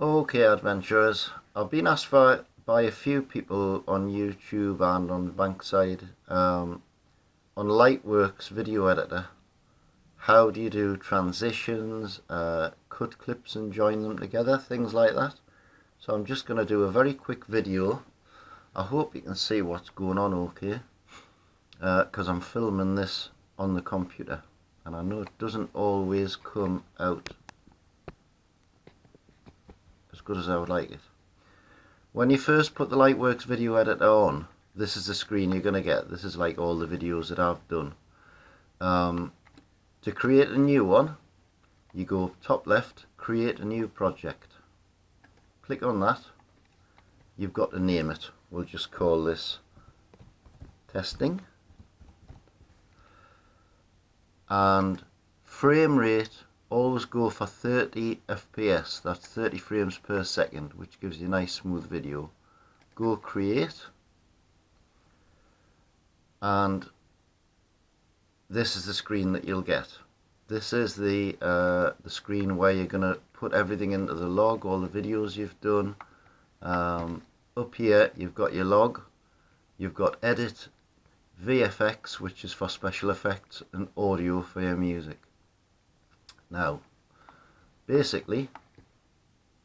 Okay, adventurers, I've been asked by a few people on YouTube and on the Bankside on Lightworks video editor, how do you do transitions, cut clips and join them together, things like that. So I'm just going to do a very quick video. I hope you can see what's going on okay, because I'm filming this on the computer and I know it doesn't always come out as good as I would like it. When you first put the Lightworks video editor on, this is the screen you're going to get. This is like all the videos that I've done. To create a new one, you go top left, create a new project. Click on that. You've got to name it. We'll just call this testing. And frame rate, always go for 30 FPS, that's 30 frames per second, which gives you a nice smooth video. Go create, and this is the screen that you'll get. This is the screen where you're going to put everything into the log, all the videos you've done. Up here you've got your log, you've got edit, VFX, which is for special effects, and audio for your music. Now, basically,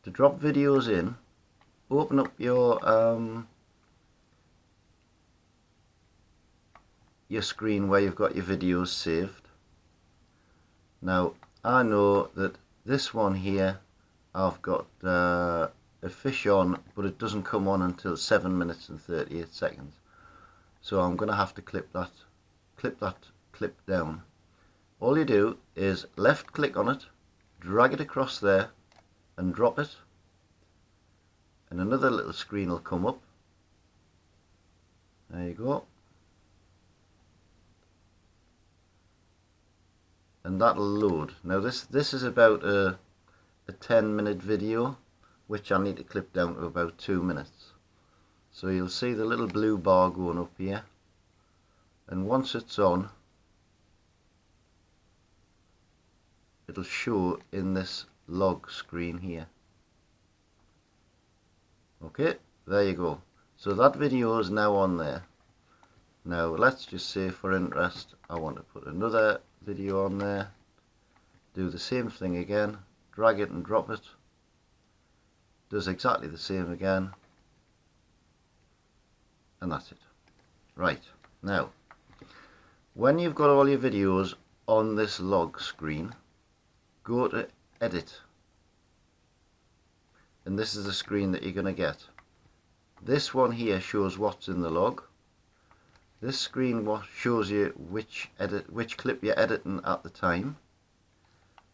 to drop videos in, open up your screen where you've got your videos saved. Now, I know that this one here, I've got a fish on, but it doesn't come on until 7 minutes and 38 seconds. So I'm going to have to clip that clip down. All you do is left click on it, drag it across there and drop it, and another little screen will come up. There you go. And that'll load. Now this is about a 10-minute video, which I need to clip down to about 2 minutes. So you'll see the little blue bar going up here, and once it's on, it'll show in this log screen here. Okay, there you go. So that video is now on there. Now let's just say, for interest, I want to put another video on there. Do the same thing again, drag it and drop it. Does exactly the same again. And that's it. Right, now, when you've got all your videos on this log screen, go to edit, and this is the screen that you're going to get. This one here shows what's in the log. This screen shows you which clip you're editing at the time,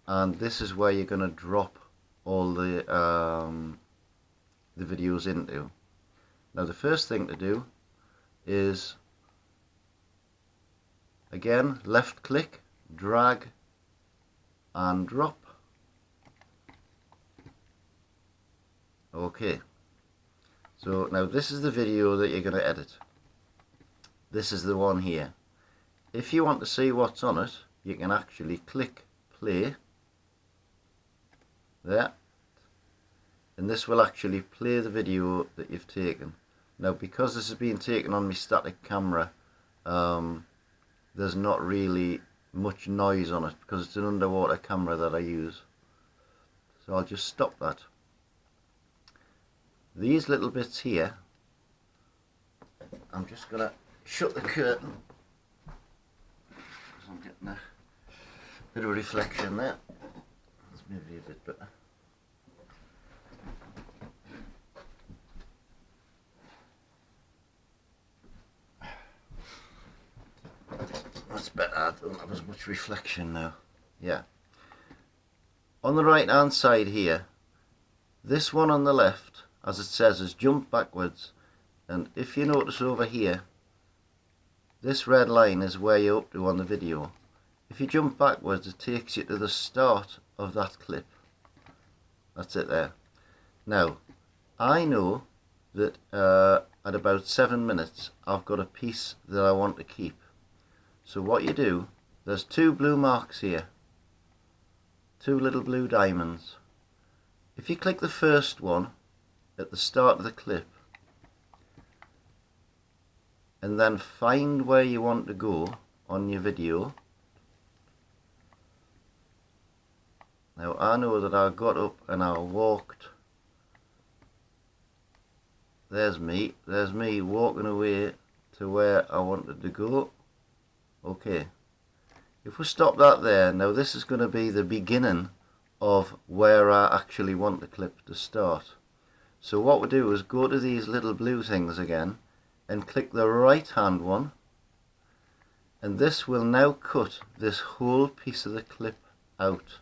and this is where you're going to drop all the videos into. Now the first thing to do is, again, left click, drag and drop. Okay, so now this is the video that you're going to edit. This is the one here. If you want to see what's on it, you can actually click play there, and this will actually play the video that you've taken. Now, because this has been taken on my static camera, there's not really much noise on it because it's an underwater camera that I use. So I'll just stop that. These little bits here, I'm just going to shut the curtain because I'm getting a bit of reflection there. That's maybe a bit better. That's better. I don't have as much reflection now. Yeah. On the right hand side here, this one on the left, as it says, is jump backwards, and if you notice over here, this red line is where you're up to on the video. If you jump backwards, it takes you to the start of that clip. That's it there. Now, I know that at about 7 minutes I've got a piece that I want to keep. So what you do, there's two blue marks here, two little blue diamonds. If you click the first one at the start of the clip and then find where you want to go on your video. Now I know that I got up and I walked. There's me walking away to where I wanted to go. Okay, if we stop that there, now this is going to be the beginning of where I actually want the clip to start. So what we do is go to these little blue things again and click the right hand one, and this will now cut this whole piece of the clip out.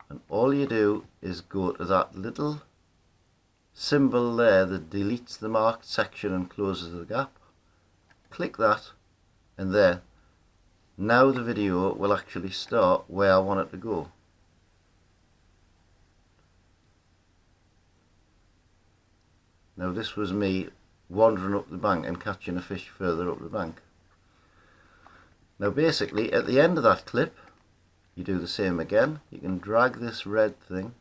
And all you do is go to that little symbol there that deletes the marked section and closes the gap. Click that, and there. Now the video will actually start where I want it to go. Now this was me wandering up the bank and catching a fish further up the bank. Now basically at the end of that clip you do the same again. You can drag this red thing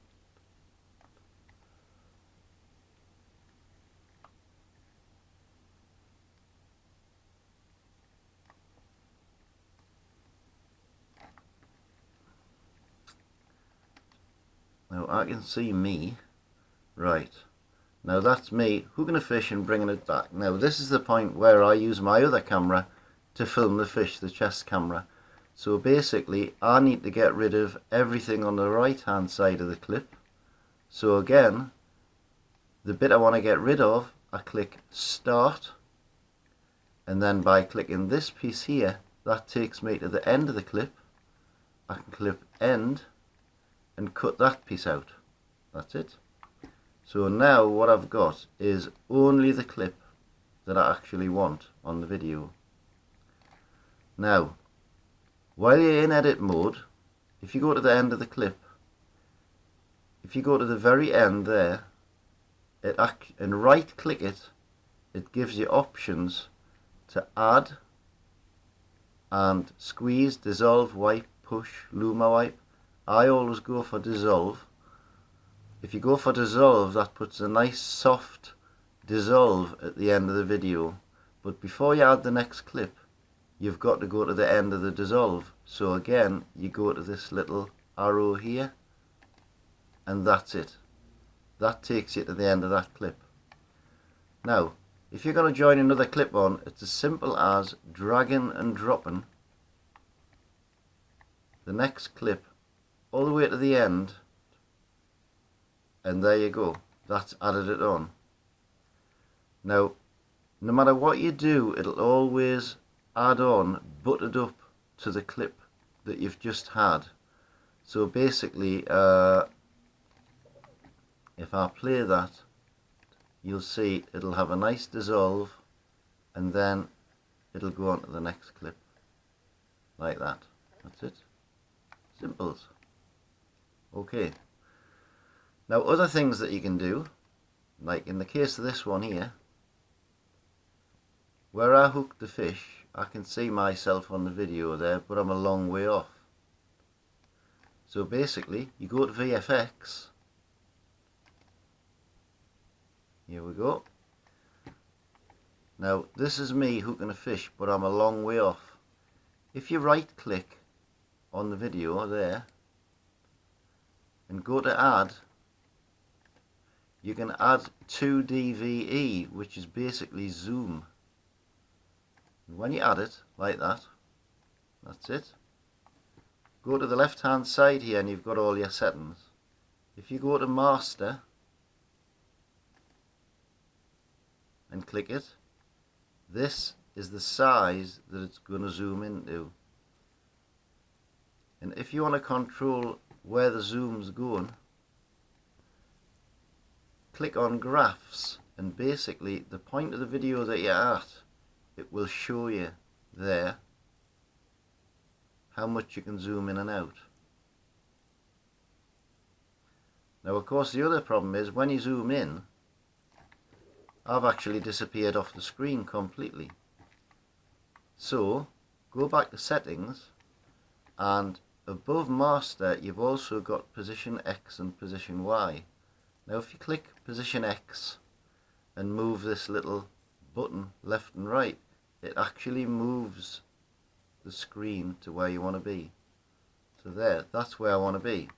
now. I can see me, right. Now that's me hooking a fish and bringing it back. Now this is the point where I use my other camera to film the fish, the chest camera. So basically I need to get rid of everything on the right hand side of the clip. So again, the bit I want to get rid of, I click start, and then by clicking this piece here, that takes me to the end of the clip. I can click end and cut that piece out. That's it. So now what I've got is only the clip that I actually want on the video. Now, while you're in edit mode, if you go to the end of the clip, if you go to the very end there, and right click it, it gives you options to add and squeeze, dissolve, wipe, push, luma wipe. I always go for dissolve. If you go for dissolve, that puts a nice soft dissolve at the end of the video. But before you add the next clip, you've got to go to the end of the dissolve. So again, you go to this little arrow here, and that's it. That takes you to the end of that clip. Now, if you're going to join another clip on, it's as simple as dragging and dropping the next clip all the way to the end, and there you go, that's added it on. Now no matter what you do, it'll always add on butted up to the clip that you've just had. So basically if I play that, you'll see it'll have a nice dissolve, and then it'll go on to the next clip like that. That's it. Simples. Okay. Now other things that you can do, like in the case of this one here, where I hooked the fish, I can see myself on the video there, but I'm a long way off. So basically you go to VFX, here we go. Now this is me hooking a fish, but I'm a long way off. If you right click on the video there and go to add, you can add 2DVE, which is basically zoom. And when you add it like that, that's it. Go to the left hand side here and you've got all your settings. If you go to master and click it, this is the size that it's going to zoom into. And if you want to control where the zoom's going, click on graphs, and basically the point of the video that you're at, it will show you there how much you can zoom in and out. Now of course the other problem is when you zoom in, I've actually disappeared off the screen completely. So go back to settings and above master you've also got position X and position Y. Now if you click position X and move this little button left and right, it actually moves the screen to where you want to be. So there, that's where I want to be.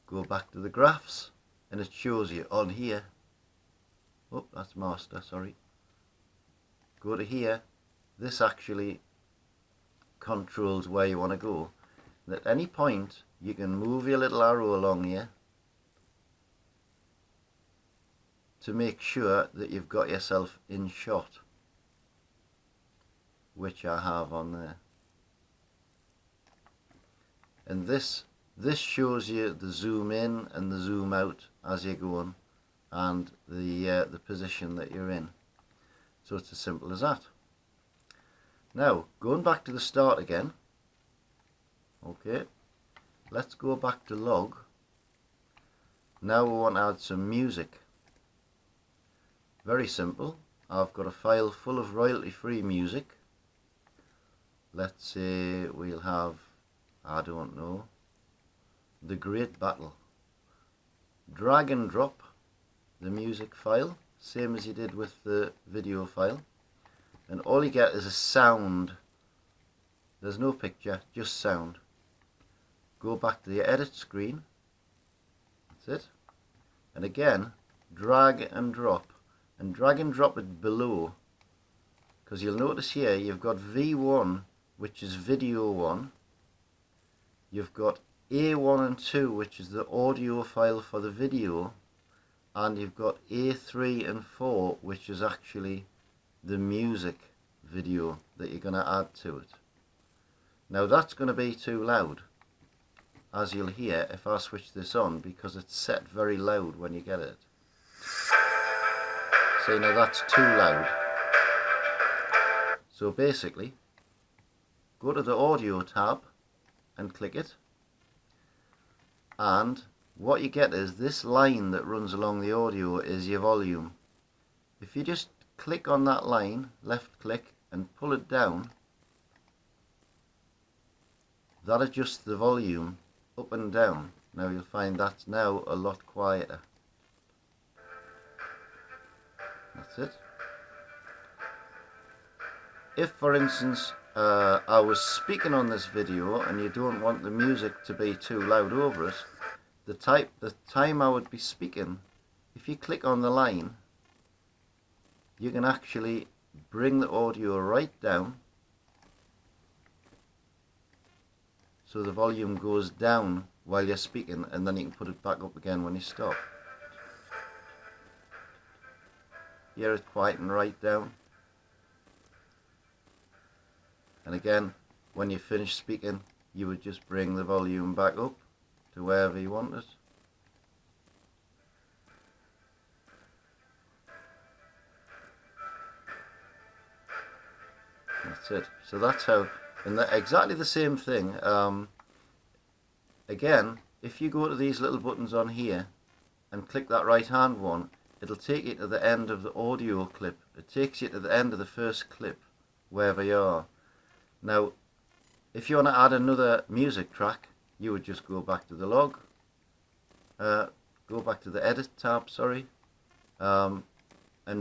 Go back to the graphs and it shows you on here. Oh, that's master, sorry. Go to here. This actually controls where you want to go. And at any point you can move your little arrow along here to make sure that you've got yourself in shot, which I have on there. And this shows you the zoom in and the zoom out as you're going, and the position that you're in. So it's as simple as that. Now going back to the start again. Okay, let's go back to log. Now we want to add some music. Very simple. I've got a file full of royalty free music. Let's say we'll have, I don't know, The Great Battle. Drag and drop the music file, same as you did with the video file, and all you get is a sound. There's no picture, just sound. Go back to the edit screen. That's it. And again, drag and drop it below, because you'll notice here you've got V1, which is video 1. You've got A1 and 2, which is the audio file for the video, and you've got A3 and 4, which is actually the music video that you're going to add to it. Now that's going to be too loud, as you'll hear if I switch this on, because it's set very loud when you get it. See, now that's too loud. So basically, go to the audio tab and click it, and what you get is this line that runs along the audio is your volume. If you just click on that line, left click, and pull it down, that adjusts the volume up and down. Now you'll find that's now a lot quieter. That's it. If, for instance, I was speaking on this video and you don't want the music to be too loud over it, the time I would be speaking, if you click on the line, you can actually bring the audio right down so the volume goes down while you're speaking, and then you can put it back up again when you stop. Hear it quieten right down. And again, when you finish speaking, you would just bring the volume back up to wherever you want it. That's it. So that's how, and exactly the same thing. Again, if you go to these little buttons on here and click that right hand one, it'll take you to the end of the audio clip. It takes you to the end of the first clip, wherever you are. Now, if you want to add another music track, you would just go back to the log, go back to the edit tab, sorry, and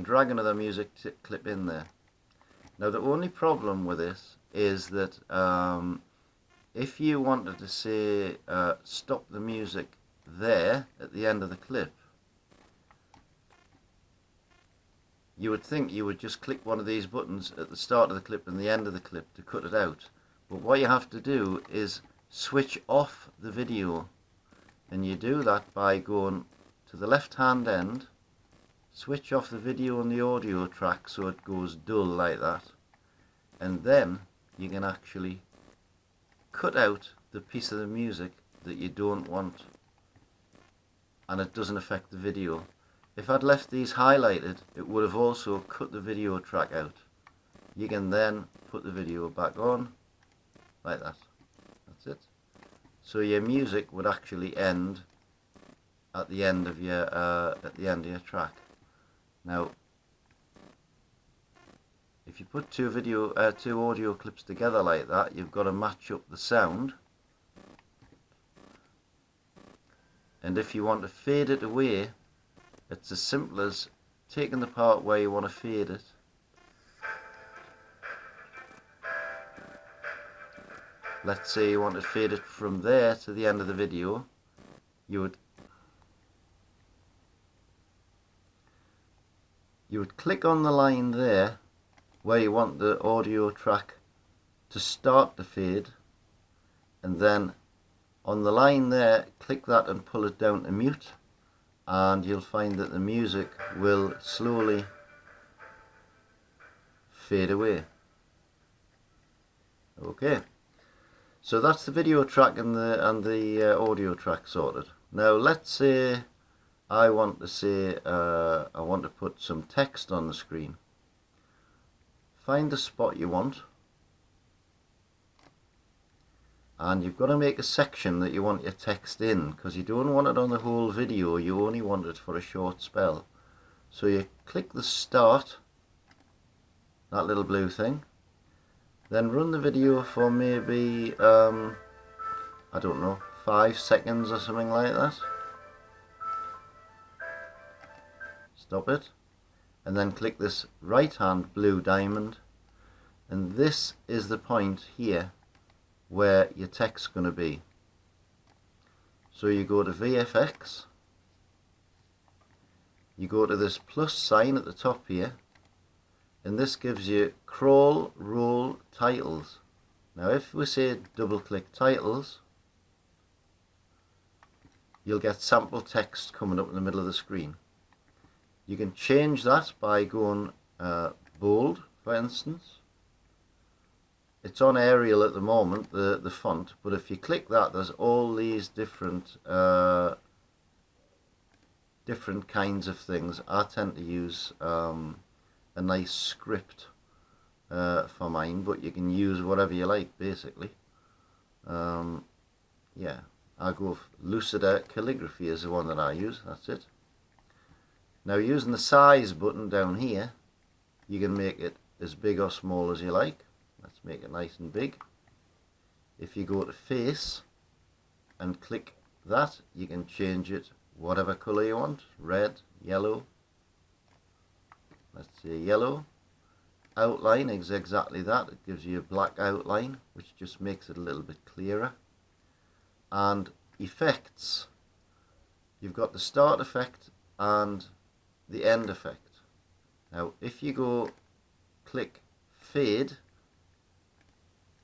drag another music clip in there. Now the only problem with this is that if you wanted to say stop the music there at the end of the clip, you would think you would just click one of these buttons at the start of the clip and the end of the clip to cut it out. But what you have to do is switch off the video, and you do that by going to the left hand end, switch off the video and the audio track so it goes dull like that, and then you can actually cut out the piece of the music that you don't want, and it doesn't affect the video. If I'd left these highlighted, it would have also cut the video track out. You can then put the video back on like that. That's it. So your music would actually end at the end of your track. Now, if you put two audio clips together like that, you've got to match up the sound. And if you want to fade it away, it's as simple as taking the part where you want to fade it, let's say you want to fade it from there to the end of the video, you would click on the line there where you want the audio track to start to fade, and then on the line there click that and pull it down to mute, and you'll find that the music will slowly fade away. Okay, so that's the video track and the audio track sorted. Now let's say I want to say I want to put some text on the screen. Find the spot you want, and you've got to make a section that you want your text in, because you don't want it on the whole video, you only want it for a short spell. So you click the start, that little blue thing, then run the video for maybe I don't know, 5 seconds or something like that. Stop it, and then click this right hand blue diamond, and this is the point here where your text's going to be. So you go to VFX, you go to this plus sign at the top here, and this gives you crawl, roll, titles. Now if we say double click titles, you'll get sample text coming up in the middle of the screen. You can change that by going bold, for instance. It's on Arial at the moment, the font, but if you click that, there's all these different kinds of things. I tend to use a nice script for mine, but you can use whatever you like, basically. Yeah, I go Lucida Calligraphy is the one that I use, that's it. Now using the size button down here, you can make it as big or small as you like. Let's make it nice and big. If you go to face and click that, you can change it whatever colour you want, red, yellow. Let's say yellow. Outline is exactly that, it gives you a black outline, which just makes it a little bit clearer. And effects, you've got the start effect and the end effect. Now if you go click fade,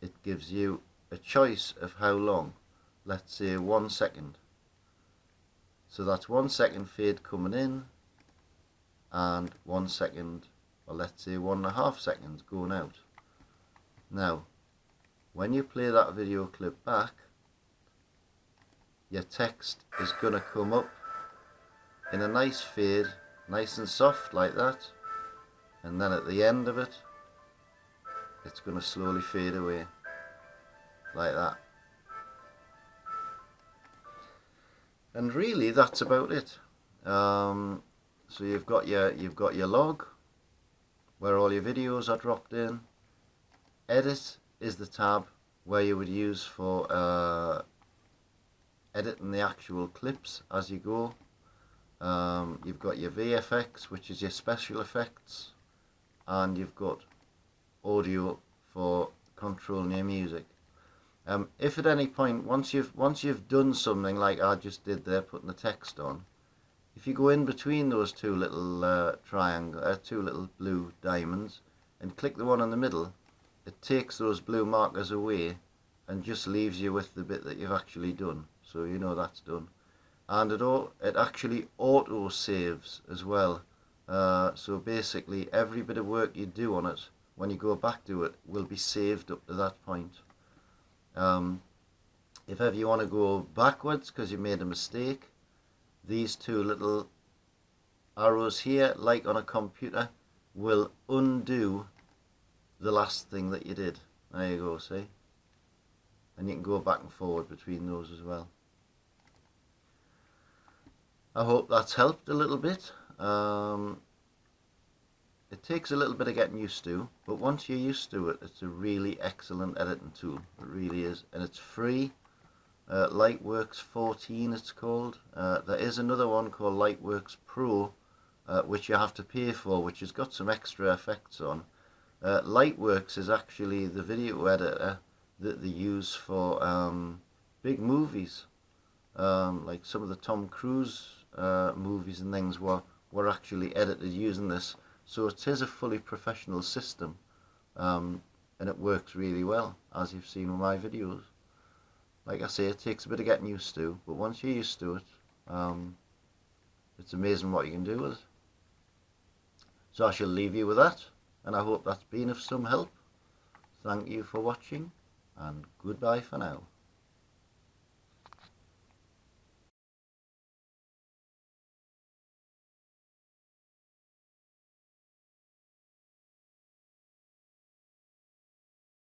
it gives you a choice of how long. Let's say 1 second. So that's 1 second fade coming in, and 1 second, or let's say 1.5 seconds going out. Now when you play that video clip back, your text is going to come up in a nice fade, nice and soft like that, and then at the end of it, it's going to slowly fade away like that. And really that's about it. So you've got your log where all your videos are dropped in. Edit is the tab where you would use for editing the actual clips as you go. You've got your VFX, which is your special effects, and you've got audio for controlling your music. If at any point, once you've done something like I just did there, putting the text on, if you go in between those two little two little blue diamonds and click the one in the middle, it takes those blue markers away and just leaves you with the bit that you've actually done, so you know that's done. And it actually auto saves as well, so basically every bit of work you do on it, when you go back to it, will be saved up to that point. If ever you want to go backwards because you made a mistake, these two little arrows here, like on a computer, will undo the last thing that you did. There you go, see? And you can go back and forward between those as well. I hope that's helped a little bit. It takes a little bit of getting used to, but once you're used to it, it's a really excellent editing tool. It really is, and it's free. Lightworks 14 it's called. There is another one called Lightworks Pro, which you have to pay for, which has got some extra effects on. Lightworks is actually the video editor that they use for big movies, like some of the Tom Cruise movies and things were actually edited using this. So it is a fully professional system, and it works really well, as you've seen with my videos. Like I say, it takes a bit of getting used to, but once you're used to it, it's amazing what you can do with it. So I shall leave you with that, and I hope that's been of some help. Thank you for watching, and goodbye for now.